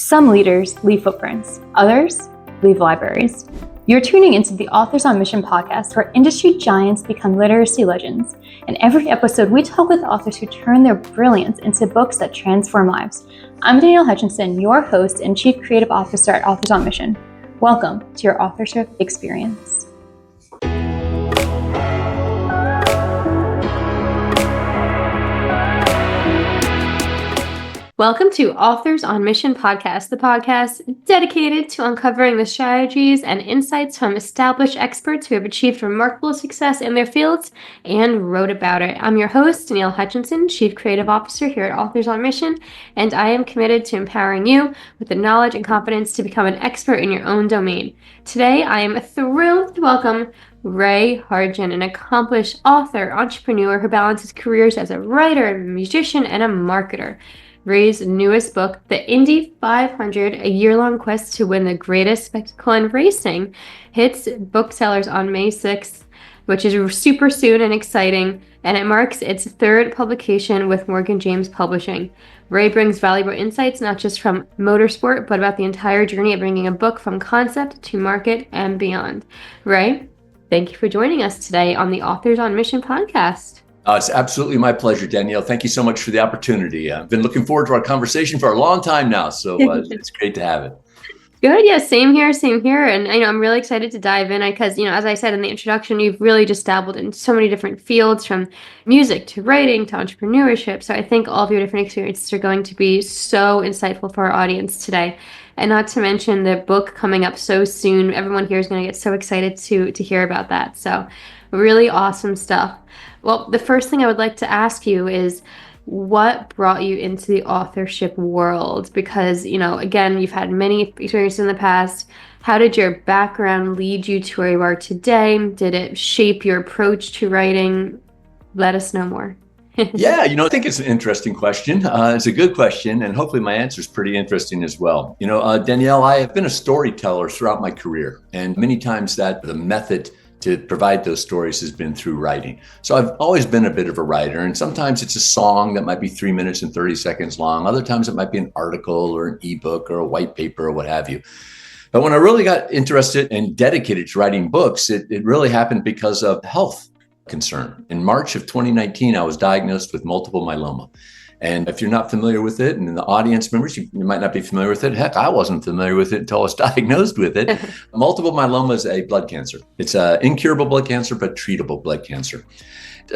Some leaders leave footprints, others leave libraries. You're tuning into the Authors on Mission podcast, where industry giants become literacy legends. In every episode, we talk with authors who turn their brilliance into books that transform lives. I'm Danielle Hutchinson, your host and Chief Creative Officer at Authors on Mission. Welcome to your authorship experience. Welcome to Authors on Mission podcast, the podcast dedicated to uncovering the strategies and insights from established experts who have achieved remarkable success in their fields and wrote about it. I'm your host, Danielle Hutchinson, Chief Creative Officer here at Authors on Mission, and I am committed to empowering you with the knowledge and confidence to become an expert in your own domain. Today, I am thrilled to welcome Ray Hartjen, an accomplished author, entrepreneur who balances careers as a writer, a musician, and a marketer. Ray's newest book, The Indy 500, a year-long quest to win the greatest spectacle in racing, hits booksellers on May 6th, which is super soon and exciting, and it marks its third publication with Morgan James Publishing. Ray brings valuable insights not just from motorsport, but about the entire journey of bringing a book from concept to market and beyond. Ray, thank you for joining us today on the Authors on Mission podcast. It's absolutely my pleasure, Danielle. Thank you so much for the opportunity. I've been looking forward to our conversation for a long time now, so it's great to have it. Good. Yeah, same here. And I'm really excited to dive in because, as I said in the introduction, you've really just dabbled in so many different fields, from music to writing to entrepreneurship. So I think all of your different experiences are going to be so insightful for our audience today. And not to mention the book coming up so soon. Everyone here is going to get so excited to hear about that. So really awesome stuff. Well, the first thing I would like to ask you is, what brought you into the authorship world? Because, again, you've had many experiences in the past. How did your background lead you to where you are today? Did it shape your approach to writing? Let us know more. Yeah, I think it's an interesting question. It's a good question, and hopefully my answer is pretty interesting as well. Danielle, I have been a storyteller throughout my career, and many times the method to provide those stories has been through writing. So I've always been a bit of a writer, and sometimes it's a song that might be 3 minutes and 30 seconds long. Other times it might be an article or an ebook or a white paper or what have you. But when I really got interested and dedicated to writing books, it really happened because of health concern. In March of 2019, I was diagnosed with multiple myeloma. And if you're not familiar with it, and in the audience members, you might not be familiar with it. Heck, I wasn't familiar with it until I was diagnosed with it. Multiple myeloma is a blood cancer. It's an incurable blood cancer, but treatable blood cancer.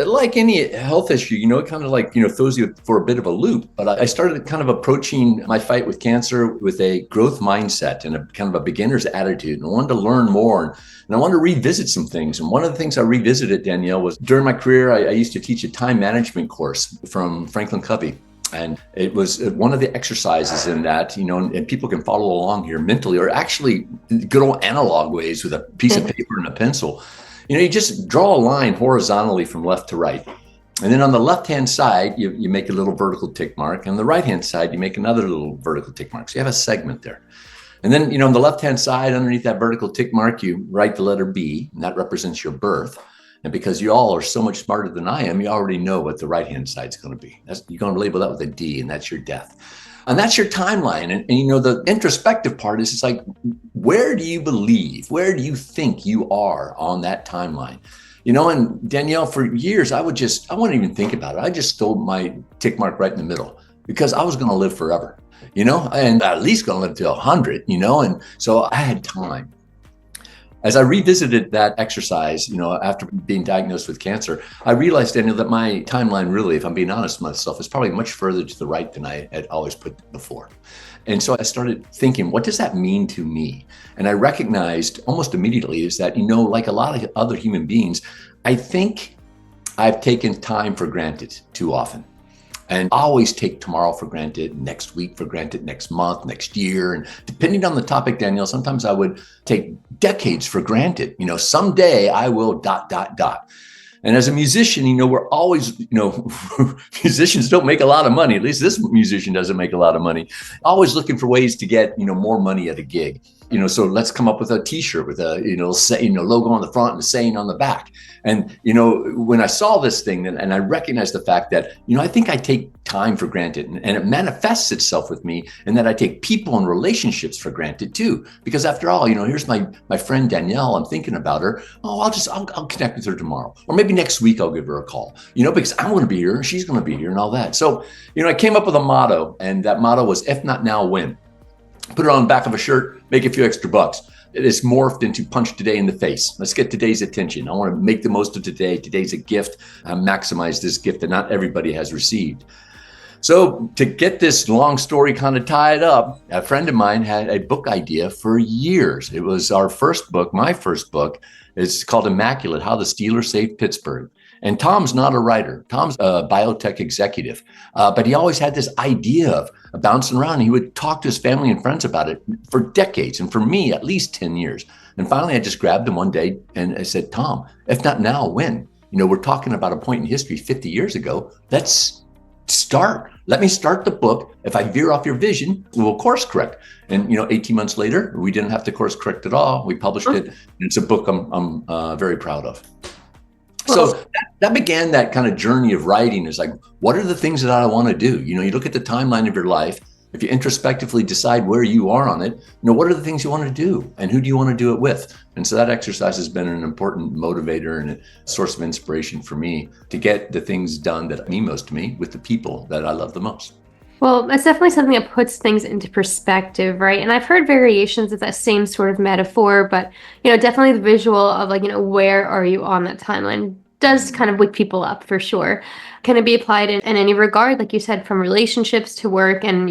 Like any health issue, it kind of throws you for a bit of a loop. But I started kind of approaching my fight with cancer with a growth mindset and a kind of a beginner's attitude. And I wanted to learn more. And I wanted to revisit some things. And one of the things I revisited, Danielle, was during my career, I used to teach a time management course from Franklin Covey. And it was one of the exercises in that, and people can follow along here mentally, or actually good old analog ways with a piece of paper and a pencil. You just draw a line horizontally from left to right. And then on the left-hand side, you make a little vertical tick mark. And on the right-hand side, you make another little vertical tick mark. So you have a segment there. And then, on the left-hand side, underneath that vertical tick mark, you write the letter B, and that represents your birth. And because you all are so much smarter than I am, you already know what the right-hand side is going to be. You're going to label that with a D, and that's your death. And that's your timeline. And the introspective part is, it's like, where do you believe? Where do you think you are on that timeline? And Danielle, for years, I wouldn't even think about it. I just stole my tick mark right in the middle because I was going to live forever, and at least going to live to 100, and so I had time. As I revisited that exercise, after being diagnosed with cancer, I realized, Daniel, that my timeline really, if I'm being honest with myself, is probably much further to the right than I had always put before. And so I started thinking, what does that mean to me? And I recognized almost immediately is that, like a lot of other human beings, I think I've taken time for granted too often. And I always take tomorrow for granted, next week for granted, next month, next year. And depending on the topic, Danielle, sometimes I would take decades for granted. Someday I will ... And as a musician, we're always, musicians don't make a lot of money. At least this musician doesn't make a lot of money. Always looking for ways to get, more money at a gig. So let's come up with a T-shirt with a, logo on the front and a saying on the back. And, when I saw this thing and I recognized the fact that, I think I take time for granted, and it manifests itself with me, and that I take people and relationships for granted too. Because after all, here's my friend Danielle. I'm thinking about her. Oh, I'll connect with her tomorrow, or maybe next week I'll give her a call. Because I'm going to be here and she's going to be here and all that. So, I came up with a motto, and that motto was, "If not now, when?" Put it on the back of a shirt, make a few extra bucks. It is morphed into punch today in the face. Let's get today's attention. I want to make the most of today. Today's a gift. Maximize this gift that not everybody has received. So to get this long story kind of tied up, a friend of mine had a book idea for years. It was our first book, my first book. It's called Immaculate: How the Steelers Saved Pittsburgh. And Tom's not a writer. Tom's a biotech executive, but he always had this idea of bouncing around. And he would talk to his family and friends about it for decades, and for me, at least 10 years. And finally, I just grabbed him one day and I said, "Tom, if not now, when? We're talking about a point in history 50 years ago. Let's start. Let me start the book. If I veer off your vision, we'll course correct." And 18 months later, we didn't have to course correct at all. We published it. And it's a book I'm very proud of. So that began that kind of journey of writing. Is like, what are the things that I want to do? You look at the timeline of your life. If you introspectively decide where you are on it, what are the things you want to do, and who do you want to do it with? And so that exercise has been an important motivator and a source of inspiration for me to get the things done that mean most to me with the people that I love the most. Well, that's definitely something that puts things into perspective, right? And I've heard variations of that same sort of metaphor, but, definitely the visual of where are you on that timeline does kind of wake people up for sure. Can it be applied in any regard, like you said, from relationships to work and,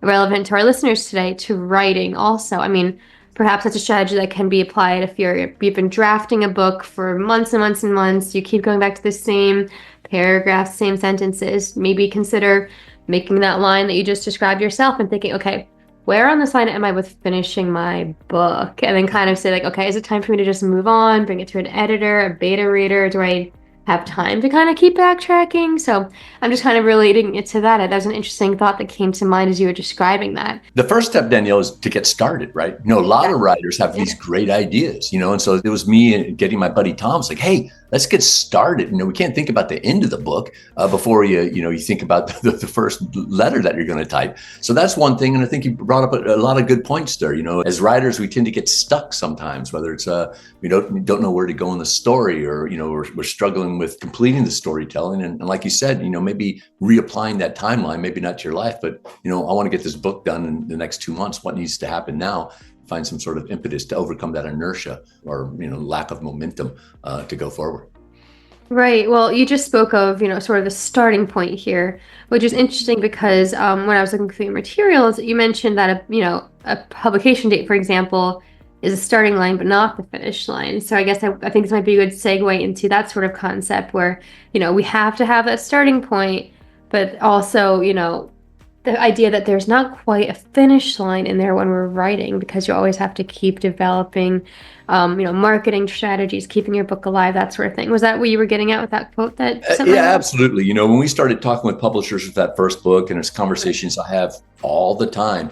relevant to our listeners today, to writing also? I mean, perhaps that's a strategy that can be applied if you've been drafting a book for months and months and months. You keep going back to the same paragraphs, same sentences. Maybe consider making that line that you just described yourself and thinking, okay, where on this line am I with finishing my book? And then kind of say okay, is it time for me to just move on, bring it to an editor, a beta reader? Do I have time to kind of keep backtracking? So I'm just kind of relating it to that. That was an interesting thought that came to mind as you were describing that. The first step, Danielle, is to get started, right? A lot of writers have these great ideas, and so it was me getting my buddy Tom's like, hey, let's get started. We can't think about the end of the book before you think about the first letter that you're going to type. So that's one thing. And I think you brought up a lot of good points there. As writers, we tend to get stuck sometimes, whether it's we don't know where to go in the story, or we're struggling with completing the storytelling. And like you said, maybe reapplying that timeline, maybe not to your life, but I want to get this book done in the next 2 months. What needs to happen now? Find some sort of impetus to overcome that inertia or lack of momentum to go forward. Right. Well, you just spoke of, sort of the starting point here, which is interesting because when I was looking through your materials, you mentioned that a publication date, for example, is a starting line, but not the finish line. So I guess I think this might be a good segue into that sort of concept where, we have to have that starting point, but also, the idea that there's not quite a finish line in there when we're writing, because you always have to keep developing, marketing strategies, keeping your book alive, that sort of thing. Was that what you were getting at with that quote? Absolutely. When we started talking with publishers with that first book, and it's conversations I have all the time,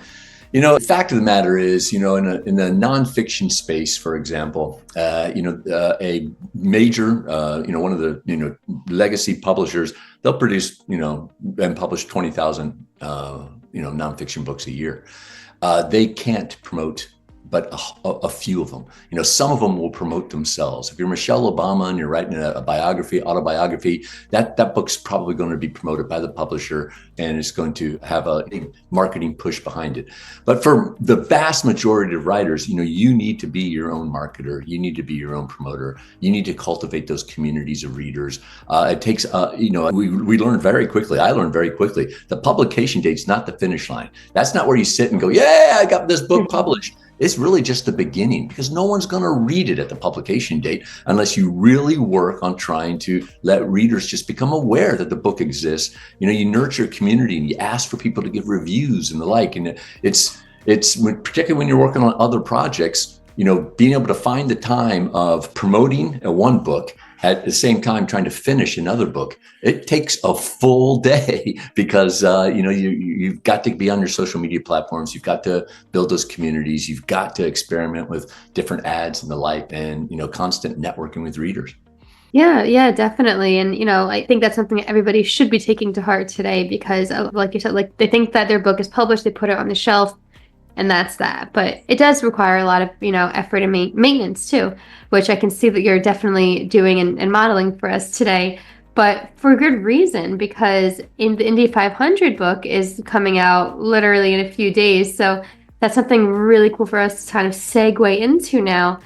the fact of the matter is, in the nonfiction space, for example, a major, one of the, legacy publishers, they'll produce, and publish 20,000, nonfiction books a year. They can't promote but a few of them. Some of them will promote themselves. If you're Michelle Obama and you're writing a autobiography, that book's probably going to be promoted by the publisher, and it's going to have a big marketing push behind it. But for the vast majority of writers, you need to be your own marketer. You need to be your own promoter. You need to cultivate those communities of readers. It takes, we learned very quickly. I learned very quickly. The publication date's not the finish line. That's not where you sit and go, yeah, I got this book published. It's really just the beginning, because no one's going to read it at the publication date unless you really work on trying to let readers just become aware that the book exists. You nurture a community and you ask for people to give reviews and the like. And it's particularly when you're working on other projects, being able to find the time of promoting one book at the same time trying to finish another book. It takes a full day because you've got to be on your social media platforms. You've got to build those communities. You've got to experiment with different ads and the like, and constant networking with readers. Yeah, definitely. And, I think that's something that everybody should be taking to heart today because, like you said, like they think that their book is published, they put it on the shelf, and that's that. But it does require a lot of, effort and maintenance too, which I can see that you're definitely doing and modeling for us today. But for good reason, because in the Indy 500 book is coming out literally in a few days. So that's something really cool for us to kind of segue into now.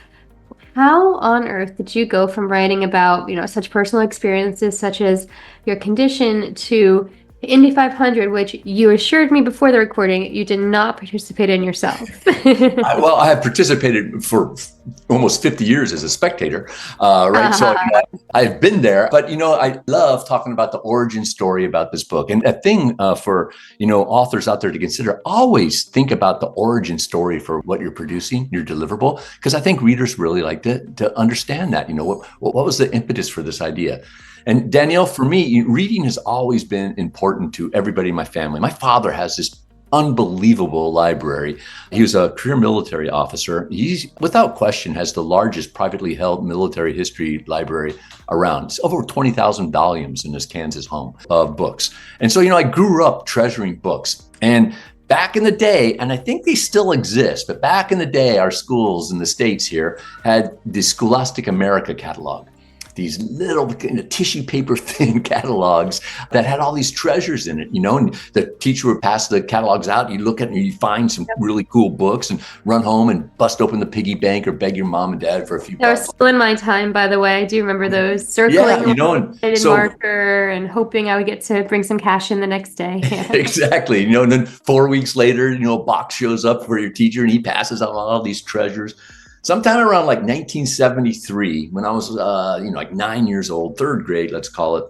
How on earth did you go from writing about, such personal experiences such as your condition to Indy 500, which you assured me before the recording you did not participate in yourself? I have participated for almost 50 years as a spectator, right? So I've been there, but I love talking about the origin story about this book. And a thing for authors out there to consider: always think about the origin story for what you're producing, your deliverable, because I think readers really like to understand that. What was the impetus for this idea? And Danielle, for me, reading has always been important to everybody in my family. My father has this unbelievable library. He was a career military officer. He, without question, has the largest privately held military history library around. It's over 20,000 volumes in his Kansas home of books. And so, I grew up treasuring books. And back in the day, and I think they still exist, but back in the day, our schools in the States here had the Scholastic America catalog. These little tissue paper thin catalogs that had all these treasures in it, and the teacher would pass the catalogs out. You look at it and you find some really cool books and run home and bust open the piggy bank or beg your mom and dad for a few bucks. They were still in my time, by the way. I do remember those, circling and marker and hoping I would get to bring some cash in the next day. Yeah. Exactly. And then 4 weeks later, a box shows up for your teacher and he passes out all these treasures. Sometime around like 1973, when I was, like 9 years old, third grade, let's call it,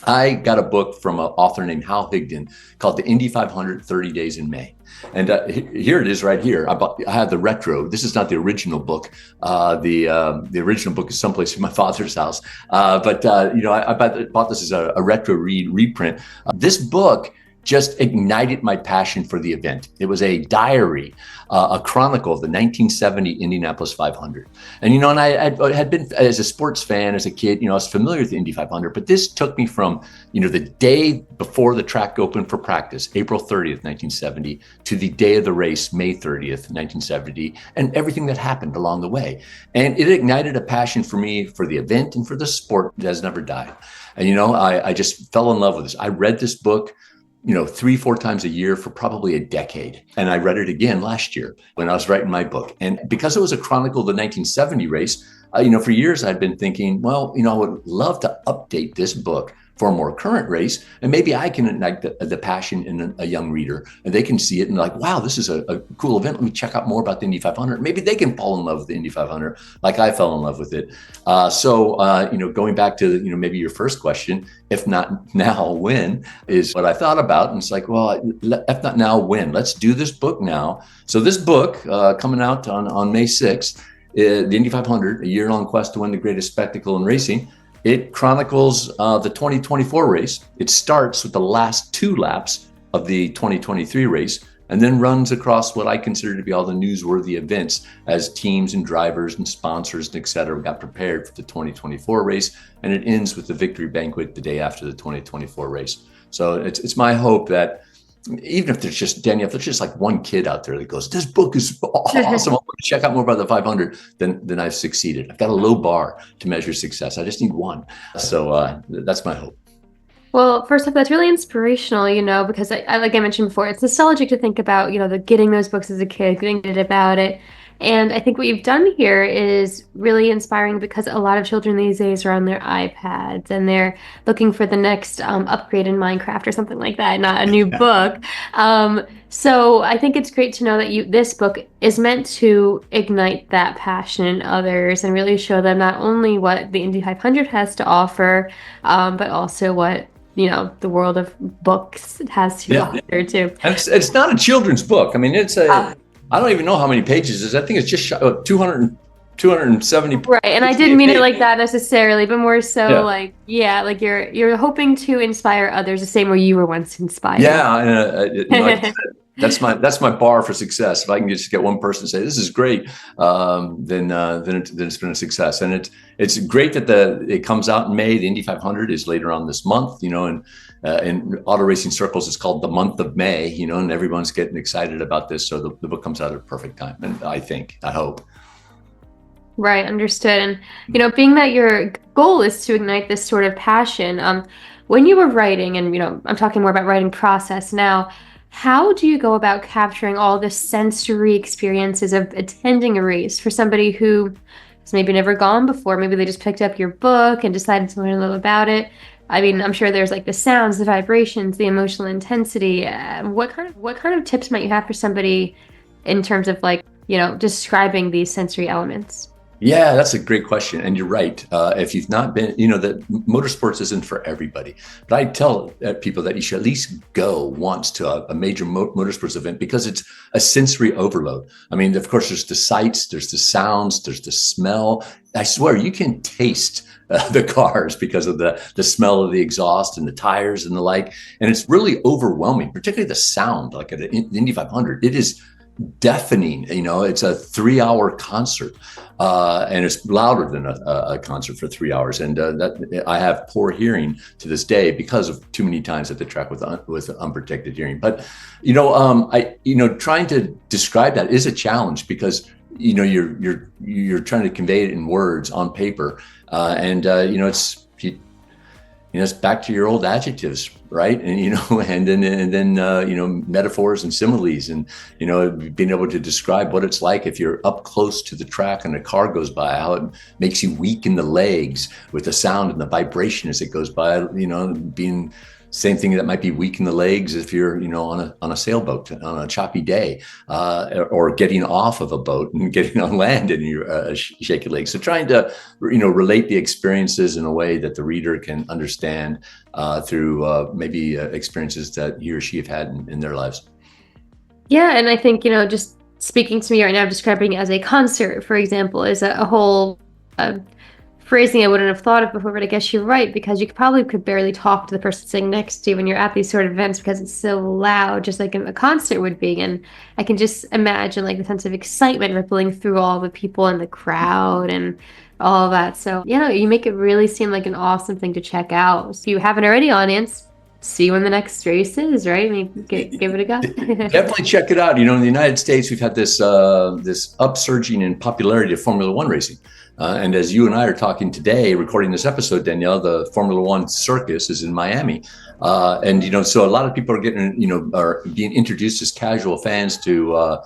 I got a book from an author named Hal Higdon called The Indy 500 30 Days in May. And here it is right here. I have the retro. This is not the original book. The original book is someplace in my father's house. I bought this as a retro reprint. This book just ignited my passion for the event. It was a diary, a chronicle of the 1970 Indianapolis 500. And, I had been, as a sports fan, as a kid, I was familiar with the Indy 500, but this took me from, the day before the track opened for practice, April 30th, 1970, to the day of the race, May 30th, 1970, and everything that happened along the way. And it ignited a passion for me for the event and for the sport that has never died. And, I just fell in love with this. I read this book 3-4 times a year for probably a decade. And I read it again last year when I was writing my book. And because it was a chronicle of the 1970 race, for years I'd been thinking, well, I would love to update this book for a more current race. And maybe I can ignite the passion in a young reader and they can see it and like, wow, this is a cool event. Let me check out more about the Indy 500. Maybe they can fall in love with the Indy 500 like I fell in love with it. Going back to, maybe your first question, if not now, when, is what I thought about. And it's like, well, if not now, when? Let's do this book now. So this book coming out on May 6th, the Indy 500, a year-long quest to win the greatest spectacle in racing. It chronicles the 2024 race. It starts with the last 2 laps of the 2023 race and then runs across what I consider to be all the newsworthy events as teams and drivers and sponsors and et cetera got prepared for the 2024 race. And it ends with the victory banquet the day after the 2024 race. So it's my hope that even if there's just, Danielle, if there's just like one kid out there that goes, this book is awesome, I want to check out more about the 500, then I've succeeded. I've got a low bar to measure success. I just need one. So that's my hope. Well, first off, that's really inspirational, because I like I mentioned before, it's nostalgic to think about, getting those books as a kid, getting it about it. And I think what you've done here is really inspiring because a lot of children these days are on their iPads and they're looking for the next upgrade in Minecraft or something like that, not a new book. So I think it's great to know that this book is meant to ignite that passion in others and really show them not only what the Indy 500 has to offer, but also what the world of books has to offer too. And it's not a children's book. I mean, it's I don't even know how many pages it is. I think it's just 200 270. Right. And I didn't mean it like that necessarily, but more so Yeah. like, yeah, like you're hoping to inspire others the same way you were once inspired. Yeah, and like I said, that's my bar for success. If I can just get one person to say this is great, then it's been a success. And it's great that it comes out in May. The Indy 500 is later on this month, and in auto racing circles, it's called the month of May, and everyone's getting excited about this. So the book comes out at a perfect time, and I hope. Right, understood. And being that your goal is to ignite this sort of passion, when you were writing, and I'm talking more about writing process now, how do you go about capturing all the sensory experiences of attending a race for somebody who has maybe never gone before? Maybe they just picked up your book and decided to learn a little about it. I mean, I'm sure there's like the sounds, the vibrations, the emotional intensity. What kind of tips might you have for somebody in terms of like, describing these sensory elements? Yeah, that's a great question. And you're right. If you've not been, that motorsports isn't for everybody. But I tell people that you should at least go once to a major motorsports event because it's a sensory overload. I mean, of course, there's the sights, there's the sounds, there's the smell. I swear you can taste the cars because of the smell of the exhaust and the tires and the like. And it's really overwhelming, particularly the sound, like at the Indy 500. It is deafening. It's a 3-hour concert, and it's louder than a concert for 3 hours. And that I have poor hearing to this day because of too many times at the track with unprotected hearing. But trying to describe that is a challenge because you're trying to convey it in words on paper, and it's back to your old adjectives, right? And and then metaphors and similes, and being able to describe what it's like if you're up close to the track and a car goes by, how it makes you weak in the legs with the sound and the vibration as it goes by. Being same thing that might be weak in the legs if you're on a sailboat on a choppy day, or getting off of a boat and getting on land and you shake your legs. So trying to relate the experiences in a way that the reader can understand through maybe experiences that he or she have had in their lives. Yeah, and I think just speaking to me right now, describing it as a concert, for example, is a whole phrasing I wouldn't have thought of before, but I guess you're right, because you could barely talk to the person sitting next to you when you're at these sort of events because it's so loud, just like a concert would be. And I can just imagine like the sense of excitement rippling through all the people in the crowd and all of that. So, you make it really seem like an awesome thing to check out. So you have an already audience, see when the next race is, right? I mean, give it a go. Definitely check it out. In the United States, we've had this upsurging in popularity of Formula One racing. And as you and I are talking today, recording this episode, Danielle, the Formula One circus is in Miami. And, so a lot of people are are being introduced as casual fans to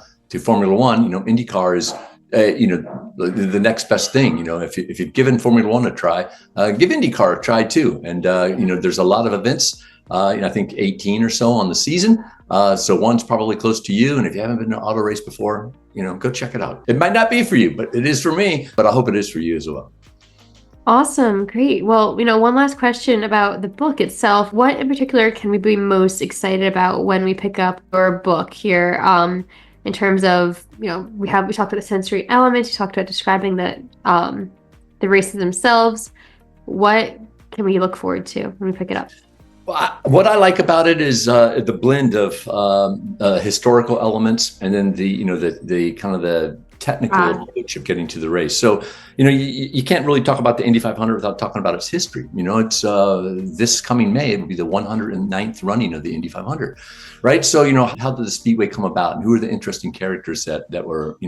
Formula One. IndyCar is, the next best thing. If you've given Formula One a try, give IndyCar a try too. And, there's a lot of events. I think 18 or so on the season. So one's probably close to you. And if you haven't been to an auto race before, go check it out. It might not be for you, but it is for me. But I hope it is for you as well. Awesome. Great. Well, one last question about the book itself. What in particular can we be most excited about when we pick up your book here? In terms of, we talked about the sensory elements, you talked about describing the races themselves. What can we look forward to when we pick it up? What I like about it is the blend of historical elements and then the kind of the technical approach of getting to the race. So, you can't really talk about the Indy 500 without talking about its history. It's this coming May, it will be the 109th running of the Indy 500, right? So, how did the Speedway come about and who are the interesting characters that were,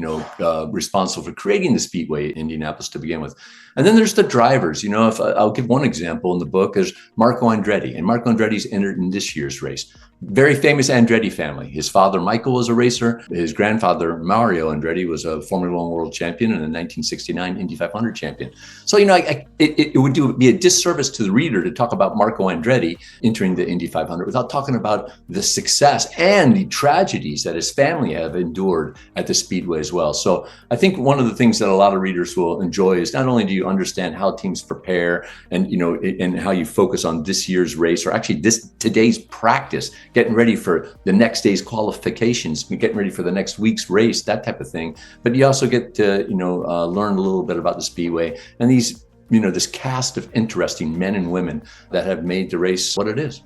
responsible for creating the Speedway in Indianapolis to begin with? And then there's the drivers. If I'll give one example in the book is Marco Andretti, and Marco Andretti's entered in this year's race. Very famous Andretti family. His father, Michael, was a racer. His grandfather, Mario Andretti, was a Formula One world champion and a 1969 Indy 500 champion. So, it would be a disservice to the reader to talk about Marco Andretti entering the Indy 500 without talking about the success and the tragedies that his family have endured at the Speedway as well. So I think one of the things that a lot of readers will enjoy is not only do you understand how teams prepare and, and how you focus on this year's race, or actually today's practice, getting ready for the next day's qualifications, getting ready for the next week's race, that type of thing. But, you also get to, learn a little bit about the Speedway and these, this cast of interesting men and women that have made the race what it is.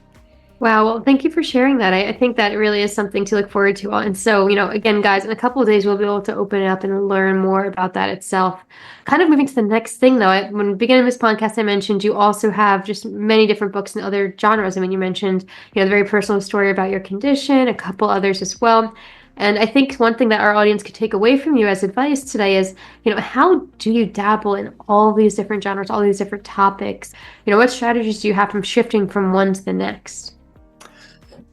Wow. Well, thank you for sharing that. I think that really is something to look forward to. And so, again, guys, in a couple of days, we'll be able to open it up and learn more about that itself. Kind of moving to the next thing, though, when the beginning of this podcast, I mentioned you also have just many different books in other genres. I mean, you mentioned, the very personal story about your condition, a couple others as well. And I think one thing that our audience could take away from you as advice today is, how do you dabble in all these different genres, all these different topics? What strategies do you have from shifting from one to the next?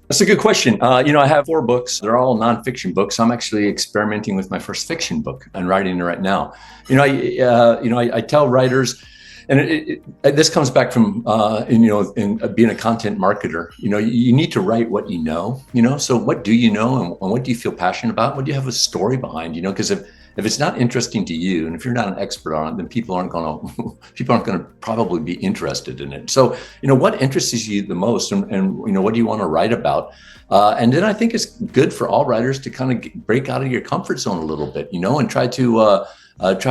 That's a good question. I have 4 books. They're all nonfiction books. I'm actually experimenting with my first fiction book and writing it right now. I tell writers, and this comes back from, in being a content marketer, you need to write what you know, so what do you know and what do you feel passionate about? What do you have a story behind, because if it's not interesting to you, and if you're not an expert on it, then people aren't going to probably be interested in it. So, what interests you the most, and what do you want to write about? And then I think it's good for all writers to kind of break out of your comfort zone a little bit, and try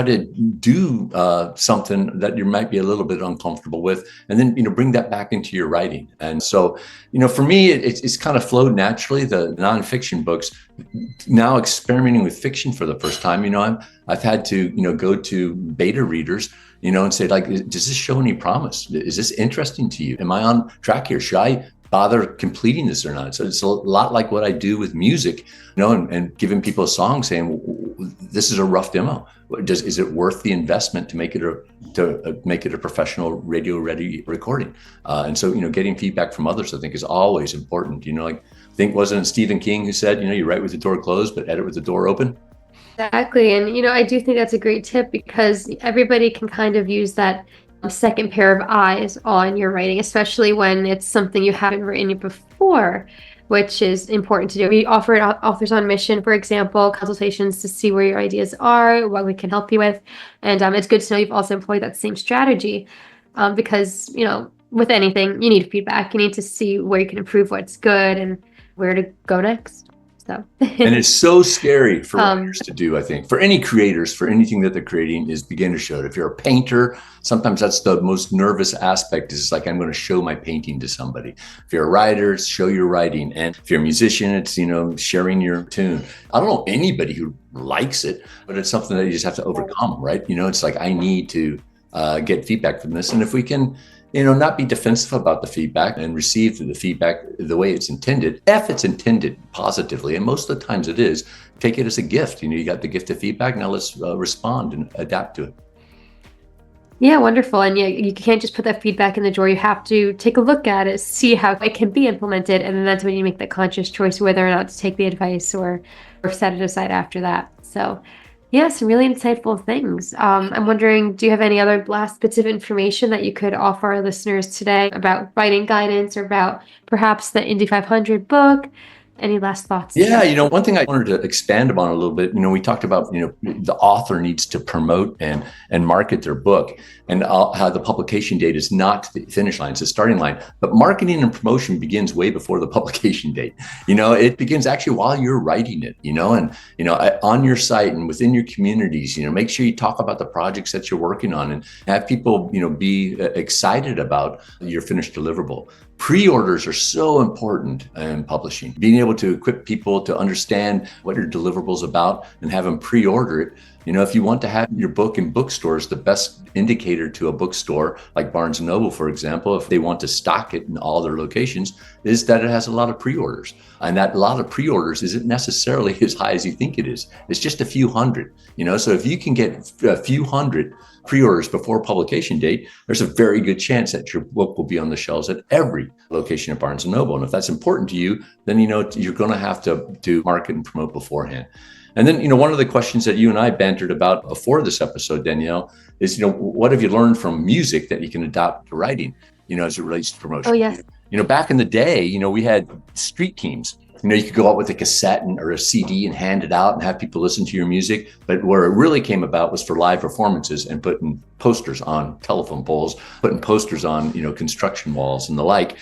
to do something that you might be a little bit uncomfortable with, and then Bring that back into your writing. And so for me, it's kind of flowed naturally. The nonfiction books, now experimenting with fiction for the first time. I've had to go to beta readers and say, like, does this show any promise? Is this interesting to you? Am I on track here? Should I bother completing this or not? So it's a lot like what I do with music, and giving people a song, saying, this is a rough demo. Is it worth the investment to make it a professional radio ready recording? And so, getting feedback from others, I think, is always important. I think, wasn't it Stephen King who said, you write with the door closed, but edit with the door open? Exactly. And, I do think that's a great tip, because everybody can kind of use that second pair of eyes on your writing, especially when it's something you haven't written before, which is important to do. We offer at Authors on Mission, for example, consultations to see where your ideas are, what we can help you with. And it's good to know you've also employed that same strategy, because, with anything, you need feedback. You need to see where you can improve what's good and where to go next. So. And it's so scary for writers to do, I think. For any creators, for anything that they're creating, is begin to show it. If you're a painter, sometimes that's the most nervous aspect, is like, I'm going to show my painting to somebody. If you're a writer, it's show your writing. And if you're a musician, it's, sharing your tune. I don't know anybody who likes it, but it's something that you just have to overcome, right? It's like, I need to get feedback from this. And if we can, not be defensive about the feedback and receive the feedback the way it's intended, if it's intended positively, and most of the times it is, take it as a gift. You got the gift of feedback, now let's respond and adapt to it. Yeah, wonderful. And you can't just put that feedback in the drawer. You have to take a look at it, see how it can be implemented, and then that's when you make that conscious choice whether or not to take the advice or set it aside after that. So yeah, some really insightful things. I'm wondering, do you have any other last bits of information that you could offer our listeners today about writing guidance, or about perhaps the Indy 500 book? Any last thoughts? Yeah, one thing I wanted to expand upon a little bit, we talked about, the author needs to promote and market their book, and how the publication date is not the finish line, it's the starting line. But marketing and promotion begins way before the publication date. It begins actually while you're writing it, and, on your site and within your communities, make sure you talk about the projects that you're working on, and have people, be excited about your finished deliverable. Pre-orders are so important in publishing. Being able to equip people to understand what your deliverable is about and have them pre-order it. If you want to have your book in bookstores, the best indicator to a bookstore like Barnes & Noble, for example, if they want to stock it in all their locations, is that it has a lot of pre-orders. And that lot of pre-orders isn't necessarily as high as you think it is. It's just a few hundred, So if you can get a few hundred pre-orders before publication date, there's a very good chance that your book will be on the shelves at every location at Barnes & Noble. And if that's important to you, then you're going to have to market and promote beforehand. And then, one of the questions that you and I bantered about before this episode, Danielle, is, what have you learned from music that you can adopt to writing, as it relates to promotion? Oh, yes. Back in the day, we had street teams. You could go out with a cassette or a CD and hand it out and have people listen to your music. But where it really came about was for live performances and putting posters on telephone poles, putting posters on, construction walls and the like.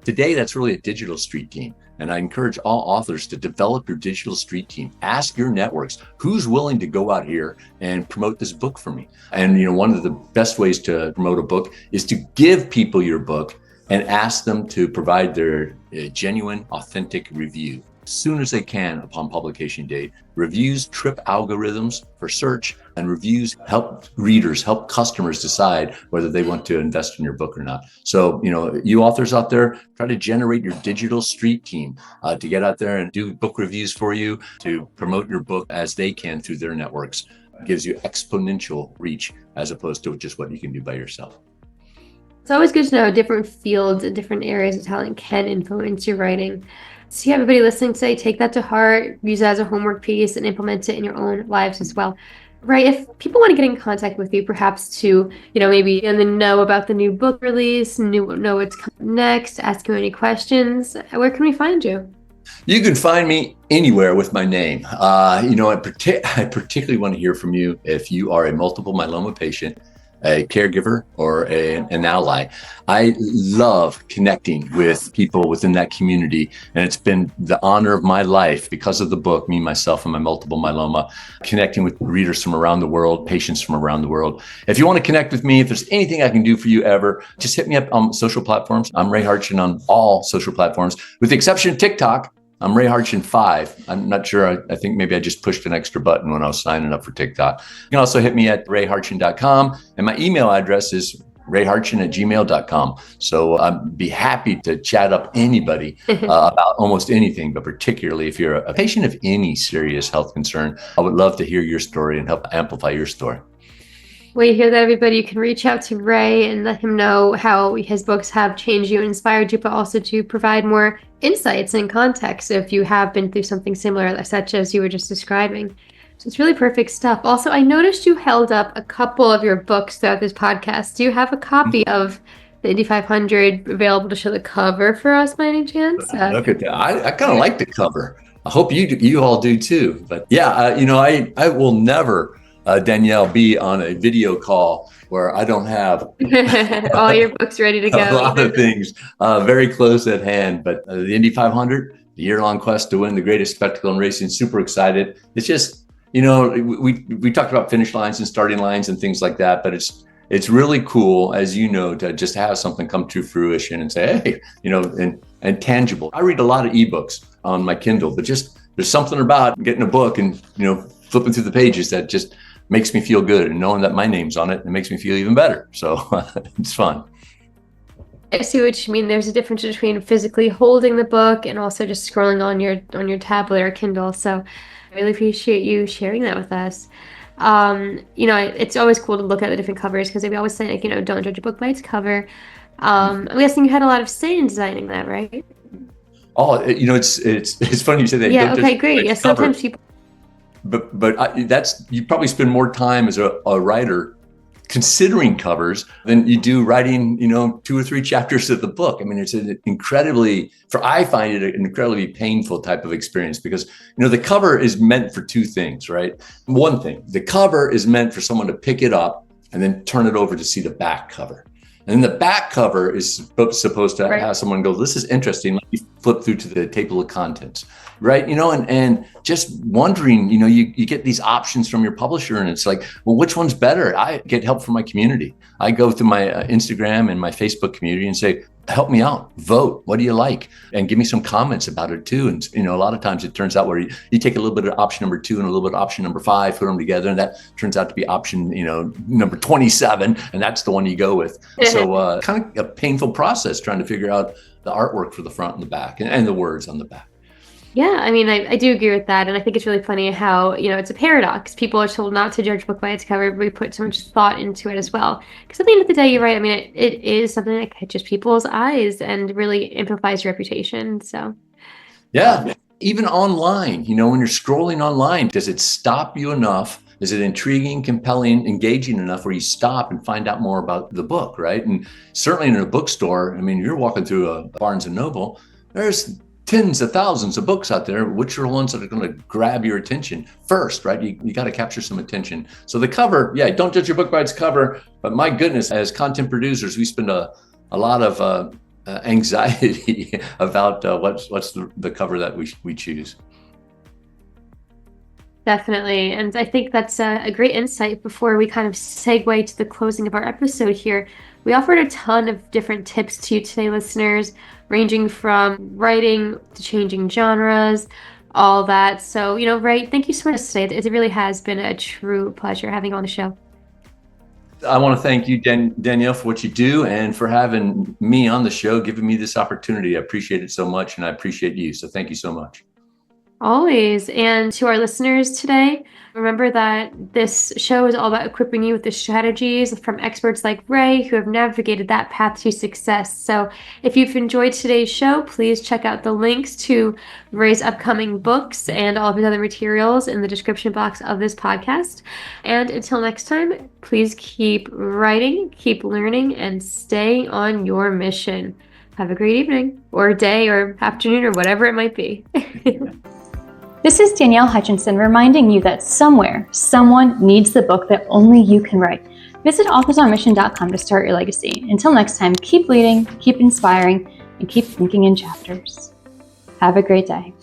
Today, that's really a digital street team. And I encourage all authors to develop your digital street team. Ask your networks, who's willing to go out here and promote this book for me? And one of the best ways to promote a book is to give people your book and ask them to provide their genuine, authentic review as soon as they can upon publication date. Reviews trip algorithms for search, and reviews help readers, help customers decide whether they want to invest in your book or not. So, you authors out there, try to generate your digital street team to get out there and do book reviews for you, to promote your book as they can through their networks. It gives you exponential reach as opposed to just what you can do by yourself. It's always good to know different fields and different areas of talent can influence your writing. So everybody listening today, take that to heart, use it as a homework piece, and implement it in your own lives as well. Right, if people want to get in contact with you, perhaps to, maybe know about the new book release, know what's coming next, ask you any questions, where can we find you? You can find me anywhere with my name. I particularly want to hear from you if you are a multiple myeloma patient, a caregiver, or an ally. I love connecting with people within that community, and it's been the honor of my life because of the book, me, myself, and my multiple myeloma, connecting with readers from around the world, patients from around the world. If you want to connect with me, if there's anything I can do for you ever, just hit me up on social platforms. I'm Ray Hartjen on all social platforms, with the exception of TikTok. I'm Ray Hartjen 5. I'm not sure. I think maybe I just pushed an extra button when I was signing up for TikTok. You can also hit me at rayhartjen.com. And my email address is rayhartjen@gmail.com. So I'd be happy to chat up anybody about almost anything, but particularly if you're a patient of any serious health concern, I would love to hear your story and help amplify your story. Well, you hear that, everybody. You can reach out to Ray and let him know how his books have changed you, inspired you, but also to provide more insights and context if you have been through something similar, such as you were just describing. So it's really perfect stuff. Also, I noticed you held up a couple of your books throughout this podcast. Do you have a copy of the Indy 500 available to show the cover for us by any chance? Look at that. I kind of like the cover. I hope you all do too. But yeah, I will never, Danielle, be on a video call where I don't have all your books ready to go. A lot of things very close at hand. But the Indy 500, the year-long quest to win the greatest spectacle in racing, super excited. It's just, we talked about finish lines and starting lines and things like that, but it's really cool, as you know, to just have something come to fruition and say, hey, and tangible. I read a lot of ebooks on my Kindle, but just there's something about getting a book and, flipping through the pages that just makes me feel good, and knowing that my name's on it makes me feel even better. So it's fun. I see what you mean. There's a difference between physically holding the book and also just scrolling on your tablet or Kindle. So I really appreciate you sharing that with us. It's always cool to look at the different covers because we always say, don't judge a book by its cover. I'm guessing you had a lot of say in designing that, right? Oh, it's funny you say that. Yeah. Okay. Great. Yeah. Sometimes people. But you probably spend more time as a writer considering covers than you do writing, 2 or 3 chapters of the book. I mean, it's I find it an incredibly painful type of experience because, the cover is meant for 2 things, right? One thing, the cover is meant for someone to pick it up and then turn it over to see the back cover. And the back cover is supposed to have someone go, this is interesting. Let me flip through to the table of contents, right? And just wondering, you get these options from your publisher and it's like, well, which one's better? I get help from my community. I go through my Instagram and my Facebook community and say, help me out, vote. What do you like? And give me some comments about it too. And, a lot of times it turns out where you take a little bit of option number 2 and a little bit of option number 5, put them together. And that turns out to be option, number 27. And that's the one you go with. So kind of a painful process trying to figure out the artwork for the front and the back and the words on the back. Yeah, I mean, I do agree with that. And I think it's really funny how, it's a paradox. People are told not to judge a book by its cover, but we put so much thought into it as well. Because at the end of the day, you're right. I mean, it is something that catches people's eyes and really amplifies your reputation. So, yeah, even online, when you're scrolling online, does it stop you enough? Is it intriguing, compelling, engaging enough where you stop and find out more about the book, right? And certainly in a bookstore, I mean, you're walking through a Barnes and Noble, there's tens of thousands of books out there. Which are the ones that are going to grab your attention first, right? You got to capture some attention. So the cover, don't judge your book by its cover. But my goodness, as content producers, we spend a lot of anxiety about what's the cover that we choose. Definitely. And I think that's a great insight before we kind of segue to the closing of our episode here. We offered a ton of different tips to you today, listeners, ranging from writing to changing genres, all that. So, Ray, thank you so much today. It really has been a true pleasure having you on the show. I want to thank you, Danielle, for what you do and for having me on the show, giving me this opportunity. I appreciate it so much, and I appreciate you. So thank you so much. Always. And to our listeners today, remember that this show is all about equipping you with the strategies from experts like Ray who have navigated that path to success. So if you've enjoyed today's show, please check out the links to Ray's upcoming books and all of his other materials in the description box of this podcast. And until next time, please keep writing, keep learning, and stay on your mission. Have a great evening or day or afternoon or whatever it might be. This is Danielle Hutchinson reminding you that somewhere, someone needs the book that only you can write. Visit authorsonmission.com to start your legacy. Until next time, keep leading, keep inspiring, and keep thinking in chapters. Have a great day.